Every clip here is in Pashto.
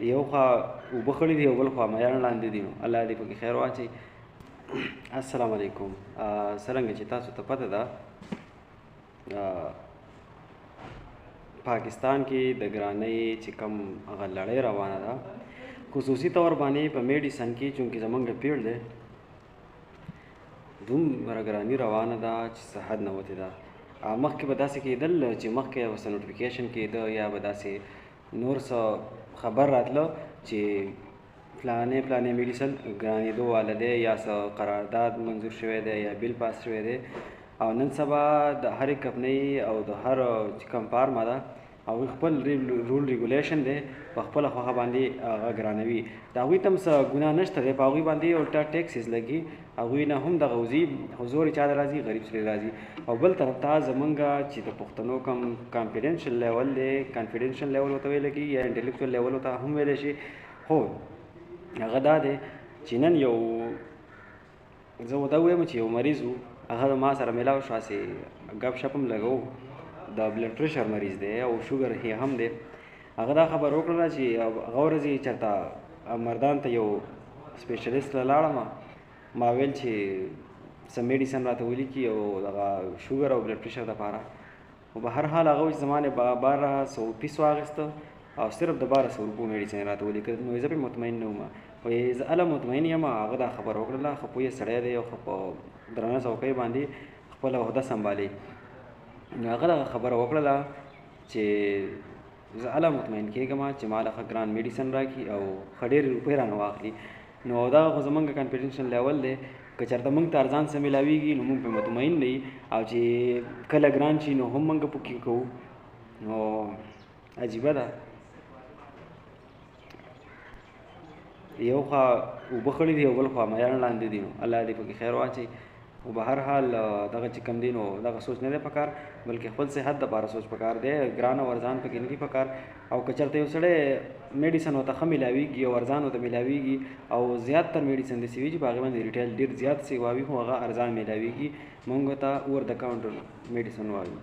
یو خوا اوبه خړې دي او بل خوا میان لاندې دي. نو الله دې پکې خیر واچوي. السلام علیکم. څرنګه چې تاسو ته پته ده پاکستان کې د ګرانۍ چې کوم هغه لړۍ روانه ده، خصوصي طور باندې په میډیسن کې چونکې زمونږ پیړ دی دومره ګراني روانه ده چې څه حد نه وتې ده. مخکې به داسې کېدل چې مخکې یو څه نوټیفیکیشن کېده یا به داسې نور څه خبر راتله چې فلانې میډیسن ګرانېدو والا دی یا څه قرارداد منظور شوی دی یا بیل پاس شوی دی، او نن سبا د هرې کمپنۍ او د هر چې کوم فارما ده هغوی خپل رول ریګولیشن دی په خپله خوښه باندې هغه ګرانوي. د هغوی ته هم څه ګناه نشته دی، په هغوی باندې الټا ټیکسز لګي، هغوی نه هم دغه وځي، خو زور یې چا ته راځي؟ غریب سړی راځي. او بل طرف ته زمونږ چې د پښتنو کوم کانفیډنشل لیول دی، کانفیډنشل لیول ورته ویلی کېږي یا انټلیکچوال لیول ورته هم ویلی شي، خو هغه دا دی چې نن یو زه دا ووایم چې یو مریض و، هغه ما سره میلاو شو، هسې ګپ شپ هم لګو، د بلډ پریشر مریض دی او شوګر یې هم دی. هغه دا خبر وکړله چې هغه ورځ یې چېرته مردان ته یو سپیشلیست ته لاړم، ما ویل چې څه میډیسن راته ولیکي او دغه شوګر او بلډ پریشر دپاره. خو به هر حال هغه وایي چې زما نه 1200 پیس واخېسته او صرف د 1200 روپو میډیسن راته ولیکه. نو زه پرې مطمئن نه وم، وایي زه هله مطمئن یم. هغه دا خبره وکړله، ښه پوهه سړی دی او ښه په درنه څوکۍ باندې خپله عهده سنبالي. نو هغه دغه خبره وکړله چې زه هله مطمئن کېږم چې ما له ښه ګران میډیسن راکړي او ښه ډېرې روپۍ رانه واخلي. نو دغه خو زمونږ کانفیډنشل لیول دی، که چېرته موږ ته ارزان څه میلاویږي نو موږ پرې مطمئن نه یي، او چې کله ګران شي نو هم موږ پکې کوو. نو عجیبه ده، یو خوا اوبه خړې دي او بل خوا میان لاندې دي. نو الله دې پکې خیر واچوي. خو به هر حال دغه چې کوم دی نو دغه سوچ نه دی پکار، بلکې خپل صحت دپاره سوچ پکار دی. ګران او ارزان پکې نه دي پکار. او که چېرته یو سړی میډیسن ورته ښه میلاویږي او ارزان ورته میلاویږي، او زیات تر میډیسن داسې وي چې په هغې باندې ریټیل ډېر زیات سیوا وي خو هغه ارزان میلاویږي، موږ ورته اوور د کاونټر میډیسن وایو،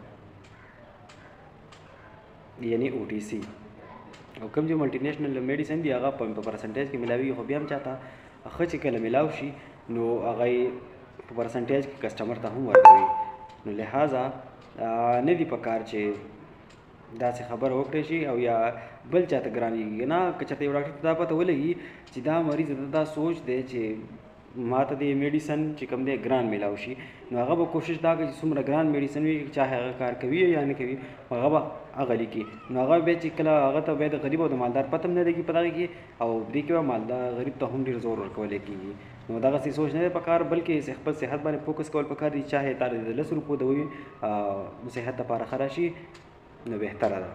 یعنې OTC. او کوم چې ملټي نیشنل میډیسن دي هغه په پرسنټیج کې میلاویږي، خو بیا هم چاته ښه چې کله میلاو شي نو هغه یې په پرسنټیج کې کسټمر ته هم ورکوي. نو لہذا نه دي پکار چې داسې خبره وکړی شي او یا بل چاته ګرانېږي. نه که چېرته یو ډاکټر ته دا پته ولګي چې دا مریض ته دا سوچ دی چې ما ته د میډیسن چې کوم دی ګران میلاو شي، نو هغه به کوشش دا کوي چې څومره ګران میډیسن وي، چاهې هغه کار کوي یا نه کوي، هغه به هغه لیکي. نو هغه بیا چې کله هغه ته بیا د غریب او د مالدار پته هم نه لګي په دغه کې، او دې کې به مالدار غریب ته هم ډېر زور ورکولی کېږي. نو دغسې سوچ نه دی پکار، بلکې خپل صحت باندې فوکس کول پکار دي. چاهې تا د 10 روپو د وي صحت دپاره ښه راشي نو بهتره ده.